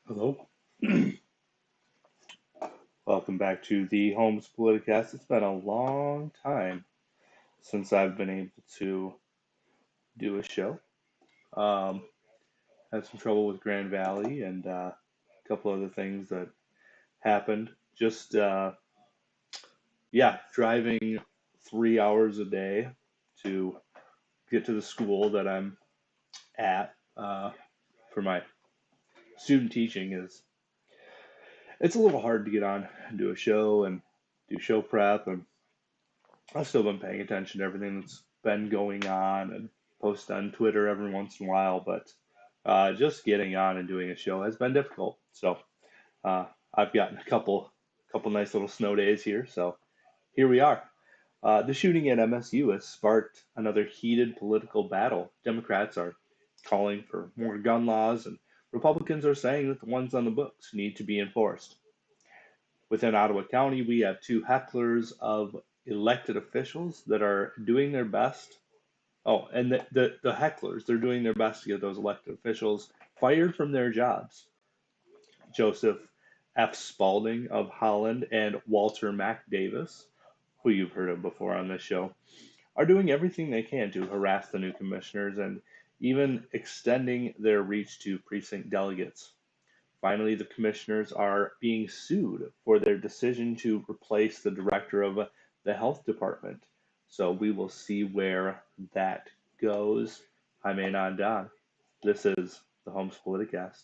Hello. Welcome back to the Holmes Politicast. It's been a long time since I've been able to do a show. Um, Had some trouble with Grand Valley and a couple other things that happened. Just, yeah, driving 3 hours a day to get to the school that I'm at for my student teaching is it's a little hard to get on and do a show and do show prep, and I've still been paying attention to everything that's been going on and post on Twitter every once in a while, but just getting on and doing a show has been difficult. So uh, I've gotten a couple nice little snow days here, so here we are. The shooting at MSU has sparked another heated political battle. Democrats are calling for more gun laws, and Republicans are saying that the ones on the books need to be enforced. Within Ottawa County, we have two hecklers of elected officials that are doing their best. Oh, and the hecklers, they're doing their best to get those elected officials fired from their jobs. Joseph F. Spaulding of Holland and Walter Mac Davis, who you've heard of before on this show, are doing everything they can to harass the new commissioners and even extending their reach to precinct delegates. Finally, the commissioners are being sued for their decision to replace the director of the health department. So we will see where that goes. I'm Anon Don. This is the Holmes Politicast.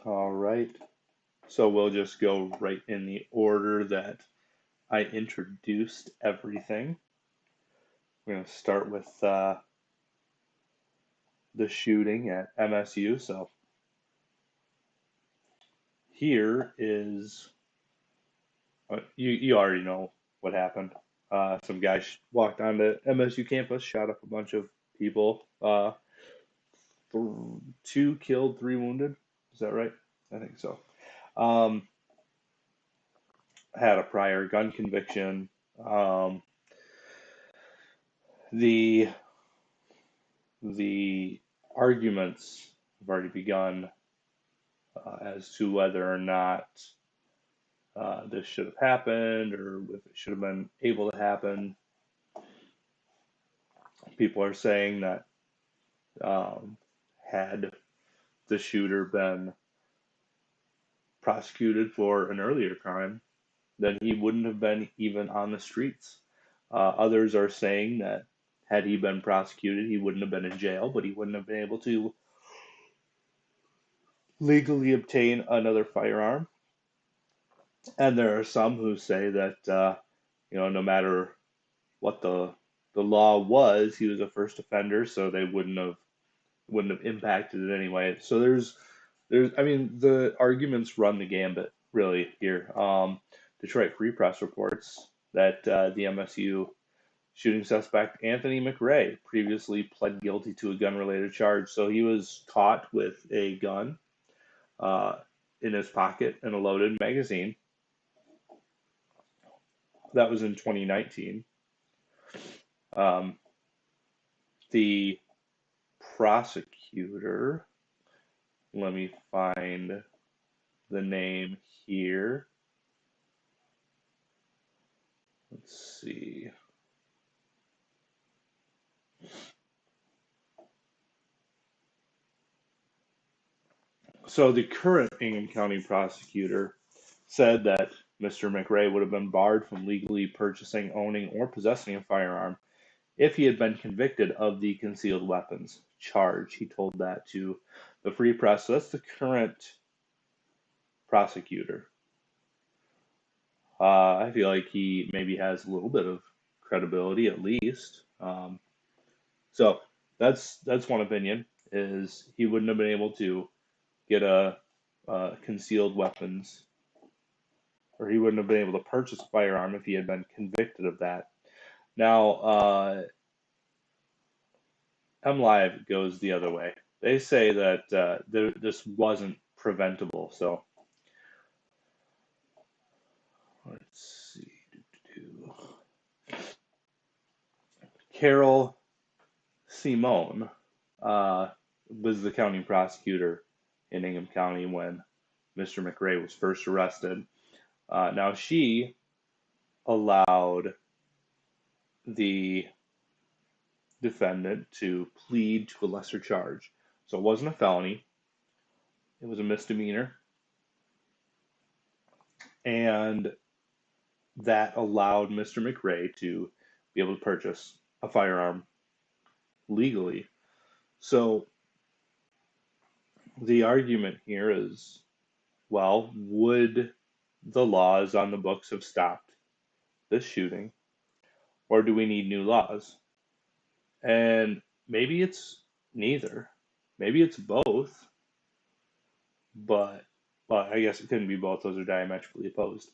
All right. So we'll just go right in the order that I introduced everything. We're going to start with the shooting at MSU. So here is, you already know what happened. Some guy walked onto MSU campus, shot up a bunch of people. Two killed, three wounded. Is that right? I think so. Um, had a prior gun conviction. The the arguments have already begun as to whether or not this should have happened or if it should have been able to happen. People are saying that had the shooter been prosecuted for an earlier crime, then he wouldn't have been even on the streets. Others are saying that had he been prosecuted, he wouldn't have been in jail, but he wouldn't have been able to legally obtain another firearm. And there are some who say that no matter what the law was, he was a first offender, so they wouldn't have impacted it anyway. So I mean, the arguments run the gambit really here. Detroit Free Press reports that the MSU shooting suspect Anthony McRae previously pled guilty to a gun-related charge. So he was caught with a gun uh, in his pocket and a loaded magazine. That was in 2019. Um, the prosecutor, let me find the name here. Let's see. So the current Ingham County prosecutor said that Mr. McRae would have been barred from legally purchasing, owning, or possessing a firearm if he had been convicted of the concealed weapons charge. He told that to the Free Press. So that's the current prosecutor. I feel like he maybe has a little bit of credibility at least. So that's one opinion, is he wouldn't have been able to get a concealed weapons, or he wouldn't have been able to purchase a firearm if he had been convicted of that. Now, MLive goes the other way. They say that this wasn't preventable. So let's see. Carol Simone was the county prosecutor in Ingham County when Mr. McRae was first arrested. Now she allowed the defendant to plead to a lesser charge. So it wasn't a felony, it was a misdemeanor. And that allowed Mr. McRae to be able to purchase a firearm legally. So the argument here is, well, would the laws on the books have stopped this shooting, or do we need new laws? And maybe it's neither. Maybe it's both, but well, I guess it couldn't be both. Those are diametrically opposed.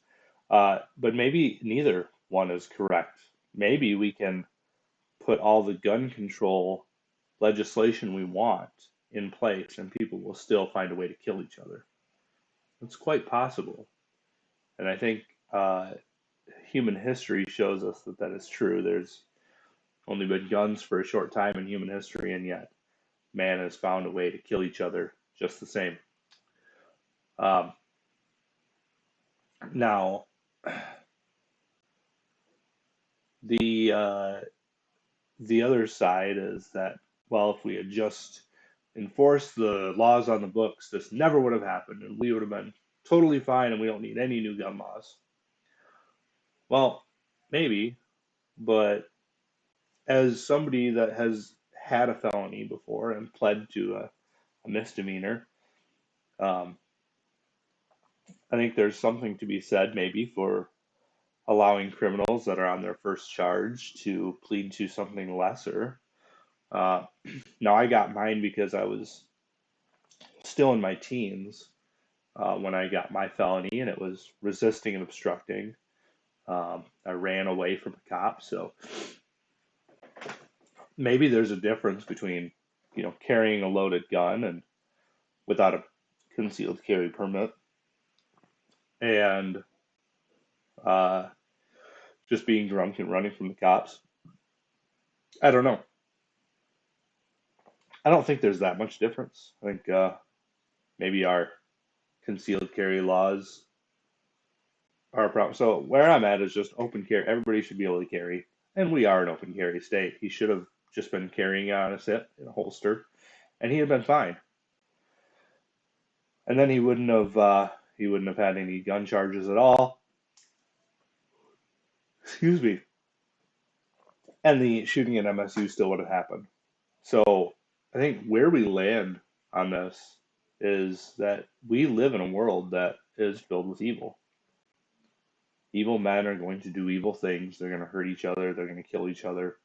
But maybe neither one is correct. Maybe we can put all the gun control legislation we want in place and people will still find a way to kill each other. It's quite possible. And I think human history shows us that that is true. There's only been guns for a short time in human history, and yet man has found a way to kill each other just the same. Um, Now, the the other side is that, well, if we had just enforced the laws on the books, this never would have happened, and we would have been totally fine, and we don't need any new gun laws. Well, maybe, but as somebody that has had a felony before and pled to a misdemeanor, um, I think there's something to be said maybe for allowing criminals that are on their first charge to plead to something lesser. Uh, Now, I got mine because I was still in my teens when I got my felony, and it was resisting and obstructing. I ran away from a cop, so maybe there's a difference between, carrying a loaded gun and without a concealed carry permit, and uh, just being drunk and running from the cops. I don't know. I don't think there's that much difference. I think maybe our concealed carry laws are a problem. So where I'm at is just open carry. Everybody should be able to carry, and we are an open carry state. He should have just been carrying it on his hip in a holster, and he'd have been fine. And then he wouldn't have had any gun charges at all. Excuse me. And the shooting at MSU still would have happened. So I think where we land on this is that we live in a world that is filled with evil. Evil men are going to do evil things. They're going to hurt each other. They're going to kill each other.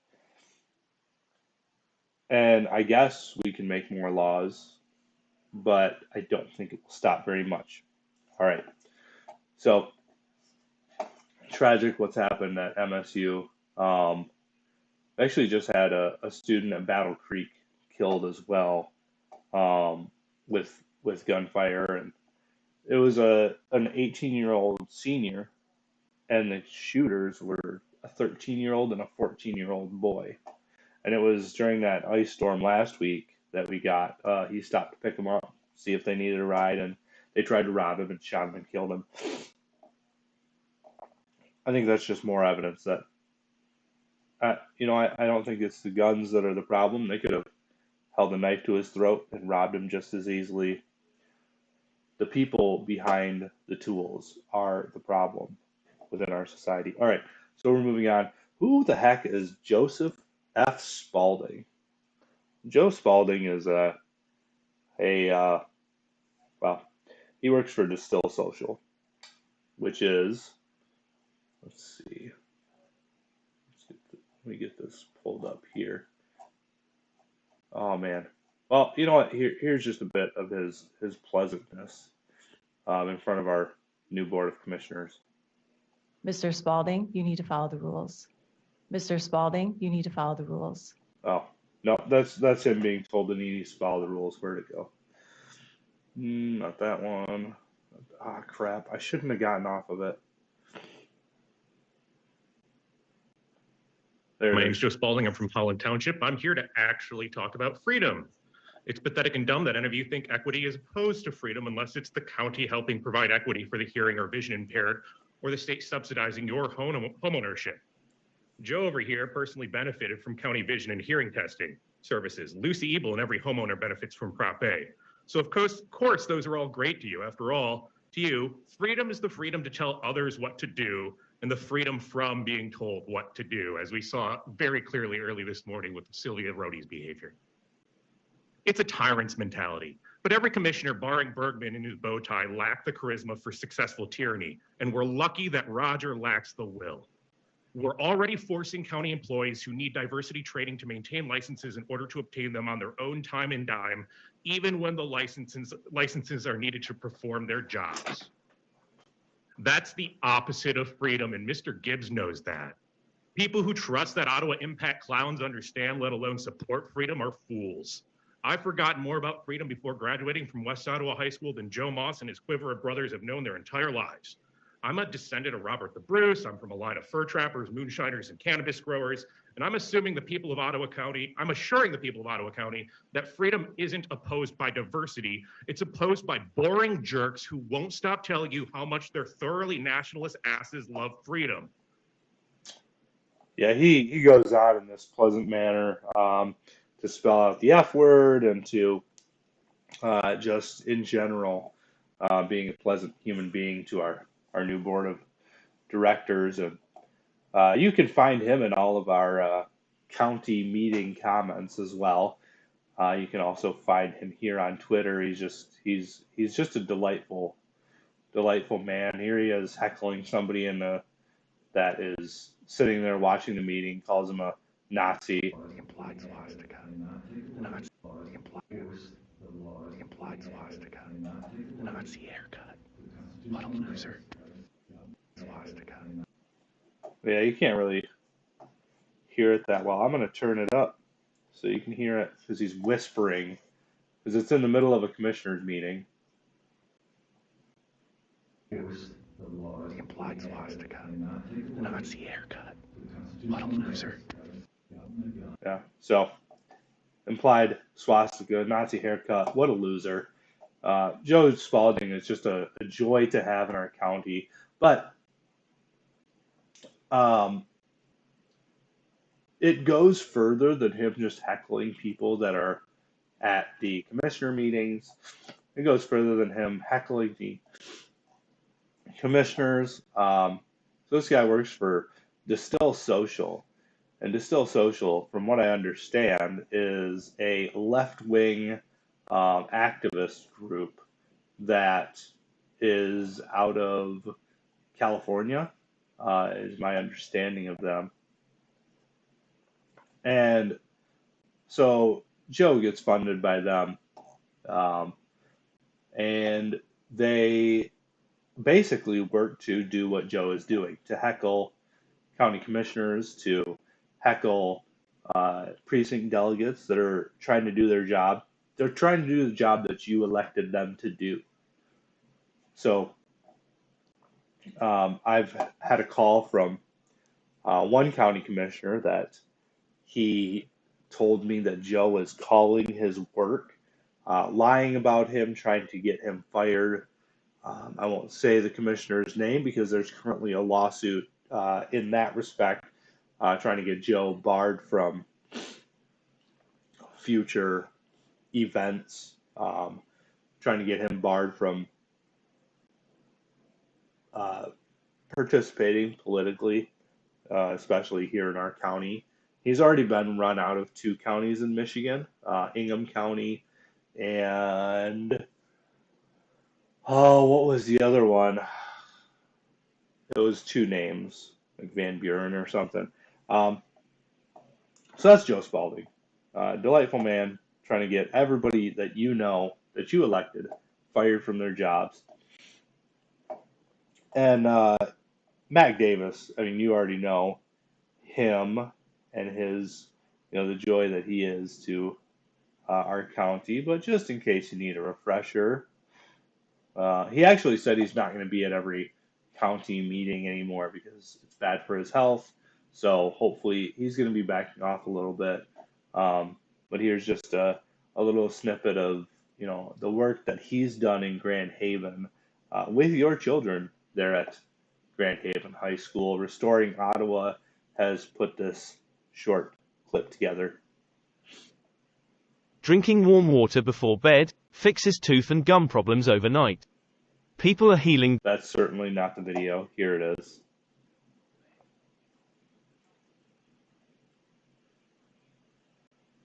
And I guess we can make more laws, but I don't think it will stop very much. All right. So tragic what's happened at MSU. Actually just had a student at Battle Creek killed as well, with gunfire, and it was an 18-year-old senior, and the shooters were a 13-year-old and a 14-year-old boy. And it was during that ice storm last week that we got. He stopped to pick them up, see if they needed a ride, and they tried to rob him and shot him and killed him. I think that's just more evidence that, I don't think it's the guns that are the problem. They could have held a knife to his throat and robbed him just as easily. The people behind the tools are the problem within our society. All right, so we're moving on. Who the heck is Joseph F. Spaulding? Joe Spaulding is he works for Distill Social, which is, let's see. Let me get this pulled up here. Oh man. Well, you know what? Here's just a bit of his pleasantness in front of our new Board of Commissioners. Mr. Spaulding, you need to follow the rules. Mr. Spaulding, you need to follow the rules. Oh, no, that's him being told that he needs to follow the rules. Where'd it go? Not that one. Ah, crap. I shouldn't have gotten off of it. My name is Joe Spaulding. I'm from Holland Township. I'm here to actually talk about freedom. It's pathetic and dumb that any of you think equity is opposed to freedom unless it's the county helping provide equity for the hearing or vision impaired, or the state subsidizing your homeownership. Joe over here personally benefited from county vision and hearing testing services. Lucy Ebel and every homeowner benefits from Prop A. So of course, those are all great to you. After all, to you, freedom is the freedom to tell others what to do and the freedom from being told what to do, as we saw very clearly early this morning with Sylvia Rohde's behavior. It's a tyrant's mentality, but every commissioner, barring Bergman and his bow tie, lacked the charisma for successful tyranny, and we're lucky that Roger lacks the will. We're already forcing county employees who need diversity training to maintain licenses in order to obtain them on their own time and dime, even when the licenses are needed to perform their jobs. That's the opposite of freedom, and Mr. Gibbs knows that. People who trust that Ottawa impact clowns understand, let alone support freedom, are fools. I've forgotten more about freedom before graduating from West Ottawa High School than Joe Moss and his quiver of brothers have known their entire lives. I'm a descendant of Robert the Bruce. I'm from a line of fur trappers, moonshiners, and cannabis growers. And I'm assuring the people of Ottawa County that freedom isn't opposed by diversity. It's opposed by boring jerks who won't stop telling you how much their thoroughly nationalist asses love freedom. Yeah, he goes on in this pleasant manner to spell out the F word and to just in general being a pleasant human being to our new board of directors. And you can find him in all of our county meeting comments as well. You can also find him here on Twitter. He's just a delightful man. Here he is heckling somebody that is sitting there watching the meeting, calls him a Nazi. The implied swastika. The implied swastika. The Nazi haircut. What a loser. Swastika. Yeah, you can't really hear it that well. I'm going to turn it up so you can hear it because he's whispering, because it's in the middle of a commissioners meeting. The implied swastika. The Nazi haircut. What a loser. Yeah, so implied swastika, Nazi haircut, what a loser. Joe Spaulding is just a joy to have in our county. But um, it goes further than him just heckling people that are at the commissioner meetings. It goes further than him heckling the commissioners. So this guy works for Distill Social. And Distill Social, from what I understand, is a left-wing activist group that is out of California, is my understanding of them. And so Joe gets funded by them. And they basically work to do what Joe is doing, to heckle county commissioners, to heckle precinct delegates that are trying to do their job. They're trying to do the job that you elected them to do. So I've had a call from one county commissioner that he told me that Joe was calling his work, lying about him, trying to get him fired. I won't say the commissioner's name because there's currently a lawsuit in that respect, trying to get Joe barred from future events, trying to get him barred from participating politically, especially here in our county. He's already been run out of 2 counties in Michigan, Ingham County and, oh, what was the other one? It was 2 names, like Van Buren or something. So that's Joe Spaulding. Delightful man, trying to get everybody that you know, that you elected, fired from their jobs. And Mac Davis, I mean, you already know him and his, the joy that he is to our county. But just in case you need a refresher, he actually said he's not going to be at every county meeting anymore because it's bad for his health. So hopefully he's going to be backing off a little bit. But here's just a little snippet of, the work that he's done in Grand Haven with your children there at Grand Haven High School. Restoring Ottawa has put this short clip together. Drinking warm water before bed fixes tooth and gum problems overnight. People are healing. That's certainly not the video. Here it is.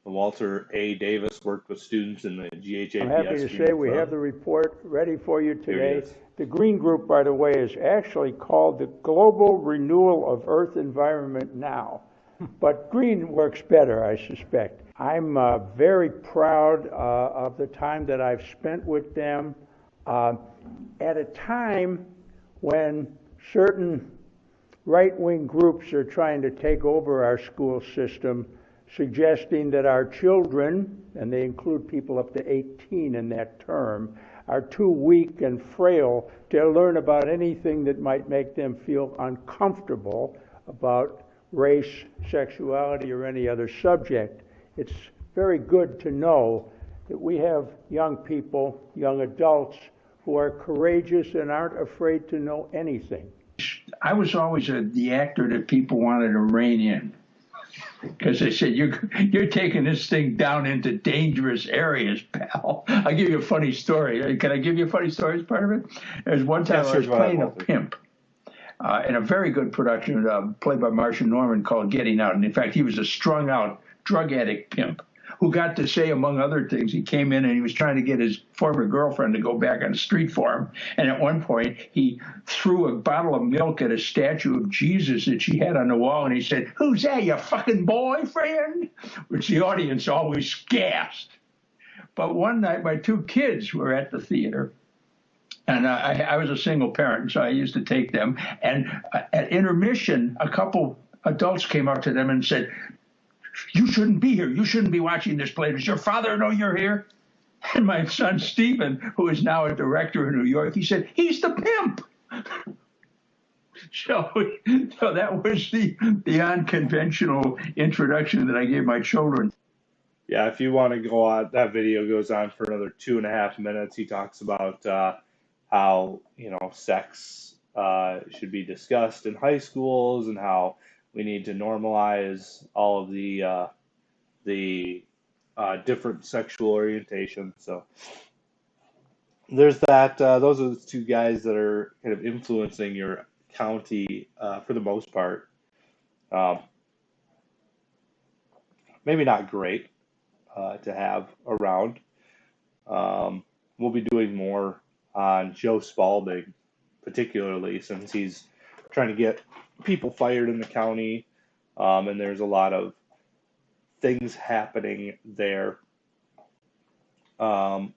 Walter A. Davis worked with students in the GHAPS. I'm happy to say we have the report ready for you today. The green group, by the way, is actually called the Global Renewal of Earth Environment Now. But green works better, I suspect. I'm very proud of the time that I've spent with them at a time when certain right-wing groups are trying to take over our school system, suggesting that our children, and they include people up to 18 in that term, are too weak and frail to learn about anything that might make them feel uncomfortable about race, sexuality, or any other subject. It's very good to know that we have young people, young adults, who are courageous and aren't afraid to know anything. I was always the actor that people wanted to rein in, because they said, you're taking this thing down into dangerous areas, pal. I'll give you a funny story. Can I give you a funny story as part of it? There's one time I was playing a pimp in a very good production played by Marsha Norman called Getting Out. And in fact, he was a strung out drug addict pimp who got to say, among other things, he came in and he was trying to get his former girlfriend to go back on the street for him. And at one point, he threw a bottle of milk at a statue of Jesus that she had on the wall. And he said, "Who's that, your fucking boyfriend?" Which the audience always gasped. But one night, my 2 kids were at the theater. And I was a single parent, so I used to take them. And at intermission, a couple adults came up to them and said, "You shouldn't be here. You shouldn't be watching this play. Does your father know you're here?" And my son, Stephen, who is now a director in New York, he said, "He's the pimp." So that was the unconventional introduction that I gave my children. Yeah, if you want to go on, that video goes on for another 2.5 minutes. He talks about how, sex should be discussed in high schools and how we need to normalize all of the different sexual orientations. So there's that. Those are the two guys that are kind of influencing your county for the most part. Um, Maybe not great to have around. We'll be doing more on Joe Spaulding, particularly since he's trying to get people fired in the county, and there's a lot of things happening there. So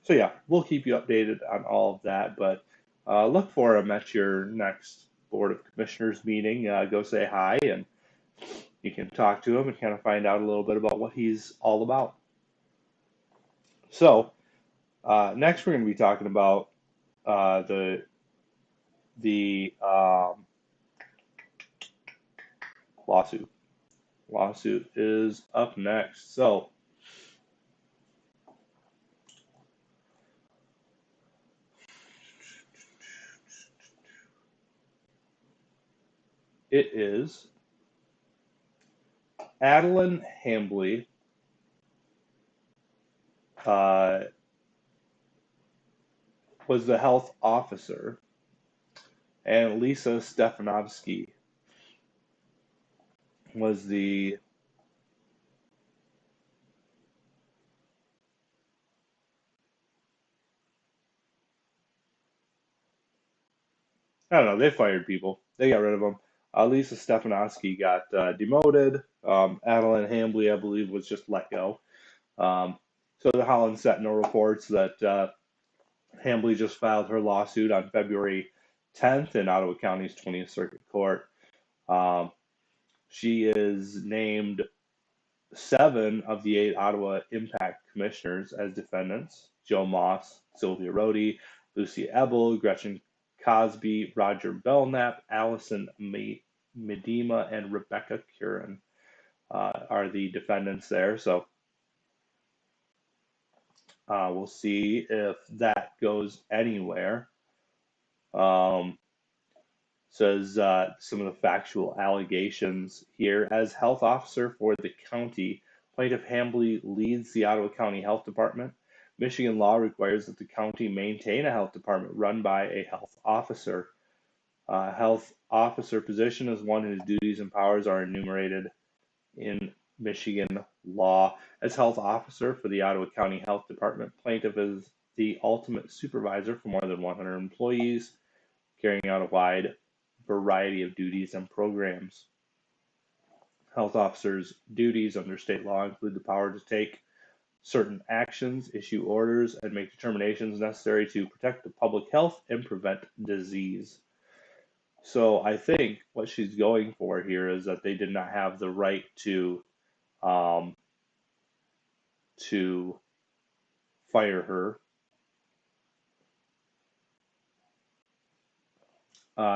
yeah, we'll keep you updated on all of that, but look for him at your next Board of Commissioners meeting. Go say hi, and you can talk to him and kind of find out a little bit about what he's all about. So next we're going to be talking about the lawsuit. Lawsuit is up next. So it is Adeline Hambly was the health officer, and Lisa Stefanovsky was the I don't know, they fired people. They got rid of them. Lisa Stefanovsky got demoted. Adeline Hambly, I believe, was just let go. So the Holland Sentinel reports that Hambly just filed her lawsuit on February 10th in Ottawa County's 20th Circuit Court. She is named 7 of the 8 Ottawa Impact Commissioners as defendants: Joe Moss, Sylvia Rohde, Lucy Ebel, Gretchen Cosby, Roger Belknap, Allison Medema, and Rebecca Curran are the defendants there. So we'll see if that goes anywhere. Says some of the factual allegations here. As health officer for the county, plaintiff Hambly leads the Ottawa County Health Department. Michigan law requires that the county maintain a health department run by a health officer. Health officer position is one whose duties and powers are enumerated in Michigan law. As health officer for the Ottawa County Health Department, plaintiff is the ultimate supervisor for more than 100 employees, carrying out a wide variety of duties and programs. Health officers' duties under state law include the power to take certain actions, issue orders, and make determinations necessary to protect the public health and prevent disease. So I think what she's going for here is that they did not have the right to fire her.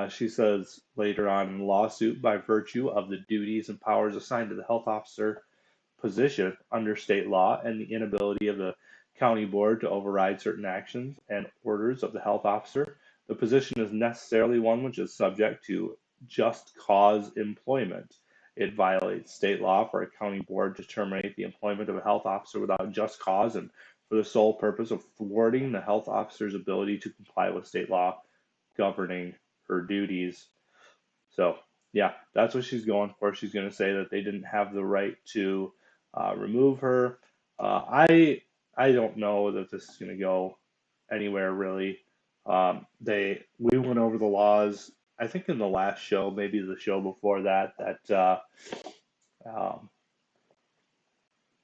She says later on in the lawsuit, by virtue of the duties and powers assigned to the health officer position under state law and the inability of the county board to override certain actions and orders of the health officer, the position is necessarily one which is subject to just cause employment. It violates state law for a county board to terminate the employment of a health officer without just cause and for the sole purpose of thwarting the health officer's ability to comply with state law governing her duties. So yeah, that's what she's going for. She's going to say that they didn't have the right to remove her. I don't know that this is going to go anywhere really. We went over the laws, I think in the last show, maybe the show before that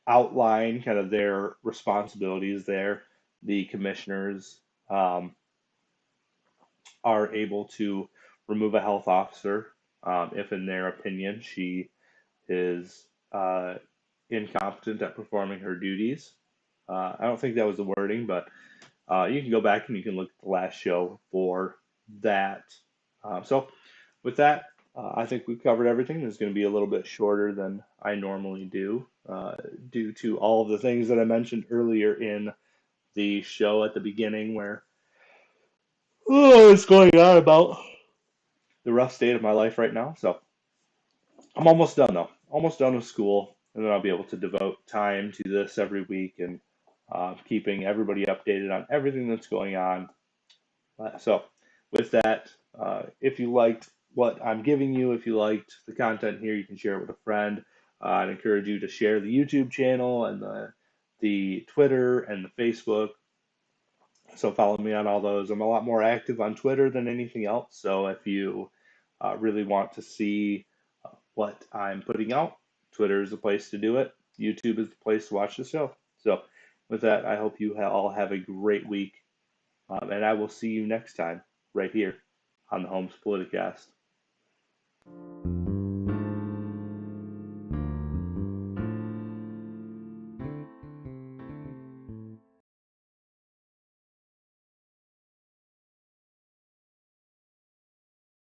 outline kind of their responsibilities there. The commissioners are able to remove a health officer if, in their opinion, she is incompetent at performing her duties. I don't think that was the wording, but you can go back and you can look at the last show for that. So with that, I think we've covered everything. It's going to be a little bit shorter than I normally do, due to all of the things that I mentioned earlier in the show at the beginning, where it's going on about the rough state of my life right now. So I'm almost done though. Almost done with school, and then I'll be able to devote time to this every week and keeping everybody updated on everything that's going on. So with that, if you liked what I'm giving you, if you liked the content here, you can share it with a friend. I'd encourage you to share the YouTube channel and the Twitter and the Facebook. So follow me on all those. I'm a lot more active on Twitter than anything else. So if you really want to see what I'm putting out, Twitter is the place to do it. YouTube is the place to watch the show. So with that, I hope you all have a great week. And I will see you next time right here on the Holmes Politicast.